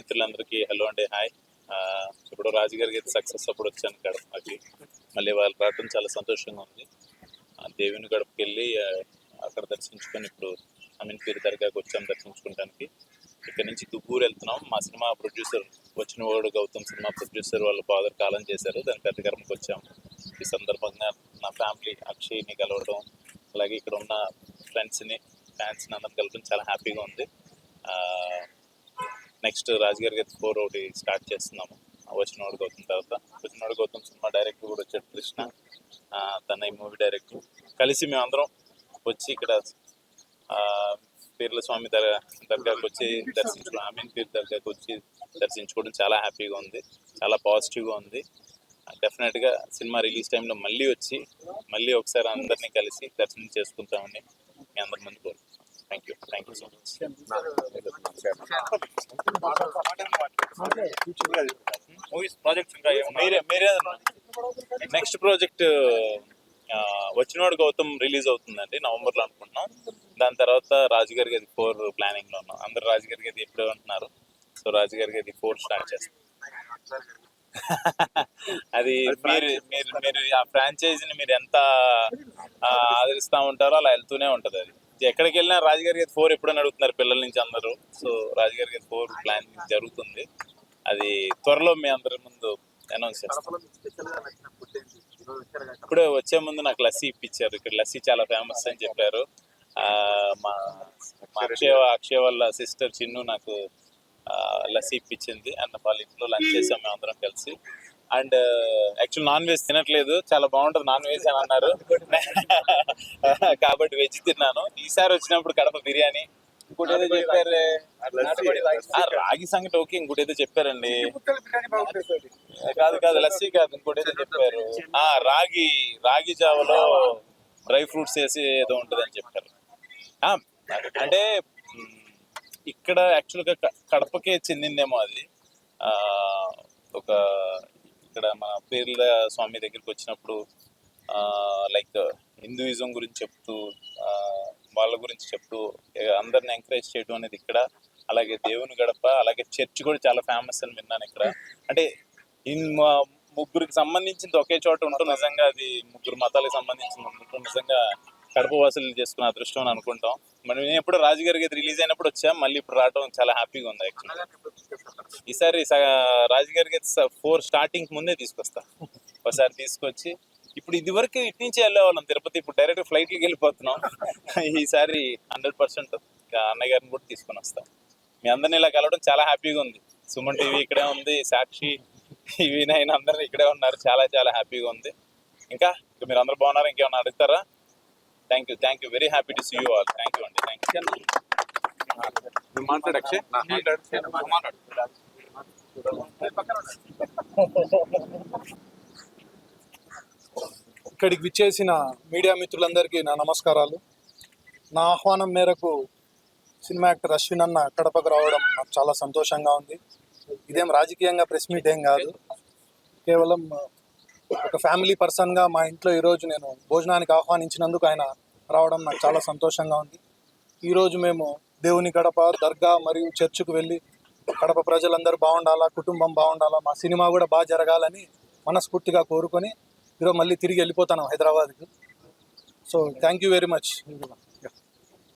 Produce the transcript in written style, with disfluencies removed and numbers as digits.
మిత్రులందరికీ హలో అండి, హాయ్. ఇప్పుడు రాజుగారికి అయితే సక్సెస్ అప్పుడు వచ్చాను గడపకి. మళ్ళీ వాళ్ళు రావడం చాలా సంతోషంగా ఉంది. దేవుని గడపకి వెళ్ళి అక్కడ దర్శించుకొని ఇప్పుడు అమీన్పీర్ దర్గాకి వచ్చాము దర్శించుకోవడానికి. ఇక్కడ నుంచి దుబ్బూరు వెళ్తున్నాం. మా సినిమా ప్రొడ్యూసర్ వచ్చిన వాడు గౌతమ్ సినిమా ప్రొడ్యూసర్ వాళ్ళ ఫాదర్ కాలం చేశారు, దాని పెద్ద కర్మకి వచ్చాము. ఈ సందర్భంగా నా ఫ్యామిలీ అక్షయ్ని కలవడం, అలాగే ఇక్కడ ఉన్న ఫ్రెండ్స్ని ఫ్యాన్స్ని అందరిని కలవడం చాలా హ్యాపీగా ఉంది. నెక్స్ట్ రాజుగారి గది 4 ఒకటి స్టార్ట్ చేస్తున్నాము. వచ్చినవాడు గౌతమ్ తర్వాత వచ్చినవాడు గౌతమ్ సినిమా డైరెక్టర్ కూడా వచ్చాడు కృష్ణ, తన ఈ మూవీ డైరెక్టర్. కలిసి మేమందరం వచ్చి ఇక్కడ పీర్ల స్వామి దర్గాకి వచ్చి దర్శించుకోవడం, అమీన్పీర్ దర్గాకి వచ్చి దర్శించుకోవడం చాలా హ్యాపీగా ఉంది, చాలా పాజిటివ్గా ఉంది. డెఫినెట్గా సినిమా రిలీజ్ టైంలో మళ్ళీ వచ్చి మళ్ళీ ఒకసారి అందరినీ కలిసి దర్శనం చేసుకుంటామని మీ అందరి ముందు కోరుకుంటున్నాం. Thank you so much. మీరే నెక్స్ట్ ప్రాజెక్ట్ వచ్చినవాడు గౌతమ్ రిలీజ్ అవుతుందండి, నవంబర్లో అనుకుంటున్నాం. దాని తర్వాత రాజుగారి గది 4 ప్లానింగ్లో ఉన్నాం. అందరు రాజుగారి గది ఎప్పుడో అంటున్నారు, సో రాజుగారి గది 4 స్టార్ట్ చేస్తాం. అది మీరు ఆ ఫ్రాంచైజీని మీరు ఎంత ఆదరిస్తూ ఉంటారో అలా వెళ్తూనే ఉంటుంది. అది ఎక్కడికి వెళ్ళినా రాజుగారి గది 4 ఎప్పుడని అడుగుతున్నారు పిల్లల నుంచి అందరూ. సో రాజుగారి గది 4 ప్లానింగ్ జరుగుతుంది. అది త్వరలో మీ అందరి ముందు అనౌన్స్ చేస్తాం. ఇప్పుడే వచ్చే ముందు నాకు లస్సీ ఇప్పించారు. ఇక్కడ లస్సీ చాలా ఫేమస్ అని చెప్పారు. మా అక్షయ వాళ్ళ సిస్టర్ చిన్ను నాకు లస్సీ ఇప్పించింది. అండ్ వాళ్ళ ఇంట్లో లంచ్ చేసాం మేము అందరం కలిసి. అండ్ యాక్చువల్ నాన్ వెజ్ తినట్లేదు, చాలా బాగుంటుంది నాన్ వెజ్ అని అన్నారు కాబట్టి వెజ్ తిన్నాను. ఈసారి వచ్చినప్పుడు కడప బిర్యానీ, ఇంకోటి ఏదో చెప్పారు రాగి సంగటి, ఓకే. ఇంకోటి ఏదో చెప్పారండి, కాదు లస్సీ కాదు, ఇంకోటి ఏదో చెప్పారు. రాగి జావలో డ్రై ఫ్రూట్స్ వేసి ఏదో ఉంటుంది అని చెప్పారు. అంటే ఇక్కడ యాక్చువల్గా కడపకే చెందిందేమో అది. ఇక్కడ మన పీర్ల స్వామి దగ్గరికి వచ్చినప్పుడు లైక్ హిందూయిజం గురించి చెప్తూ వాళ్ళ గురించి చెప్తూ అందరిని ఎంకరేజ్ చేయడం అనేది ఇక్కడ. అలాగే దేవుని గడప, అలాగే చర్చ్ కూడా చాలా ఫేమస్ అని విన్నాను ఇక్కడ. అంటే ముగ్గురికి సంబంధించింది ఒకే చోట ఉంటూ నిజంగా అది ముగ్గురు మతాలకు సంబంధించింది ఉంటూ నిజంగా కడప వాసులు చేసుకున్న అదృష్టం అని అనుకుంటాం. మరి నేను ఎప్పుడు రాజుగారి గది రిలీజ్ అయినప్పుడు వచ్చాం, మళ్ళీ ఇప్పుడు రావడం చాలా హ్యాపీగా ఉంది. యాక్చువల్గా ఈసారి రాజుగారి గది 4 స్టార్టింగ్ ముందే తీసుకొస్తా. ఒకసారి తీసుకొచ్చి ఇప్పుడు ఇది వరకు ఇటు నుంచి వెళ్ళేవాళ్ళం తిరుపతి, ఇప్పుడు డైరెక్ట్ ఫ్లైట్కి వెళ్ళిపోతున్నాం. ఈసారి 100% అన్నయ్య గారిని కూడా తీసుకొని వస్తాం. మీ అందరినీ ఇలా కలవడం చాలా హ్యాపీగా ఉంది. సుమన్ టీవీ ఇక్కడే ఉంది, సాక్షి ఈవీ9 అందరూ ఇక్కడే ఉన్నారు. చాలా చాలా హ్యాపీగా ఉంది. ఇంకా మీరు అందరూ బాగున్నారు, ఇంకేమన్నా అడుగుతారా? Thank you very happy to see you all. Thank you అండి. మాట్లాడు అక్షయ్. ఇక్కడికి విచ్చేసిన మీడియా మిత్రులందరికీ నా నమస్కారాలు. నా ఆహ్వానం మేరకు సినిమా యాక్టర్ అశ్విన్ అన్న కడపకు రావడం నాకు చాలా సంతోషంగా ఉంది. ఇదేం రాజకీయంగా ప్రెస్ మీట్ ఏం కాదు, కేవలం ఒక ఫ్యామిలీ పర్సన్గా మా ఇంట్లో ఈరోజు నేను భోజనానికి ఆహ్వానించినందుకు ఆయన రావడం నాకు చాలా సంతోషంగా ఉంది. ఈరోజు మేము దేవుని గడప, దర్గా మరియు చర్చికి వెళ్ళి కడప ప్రజలందరూ బాగుండాలా, కుటుంబం బాగుండాలా, మా సినిమా కూడా బాగా జరగాలని మనస్ఫూర్తిగా కోరుకొని ఈరోజు మళ్ళీ తిరిగి వెళ్ళిపోతాను హైదరాబాద్కి. So thank you very much.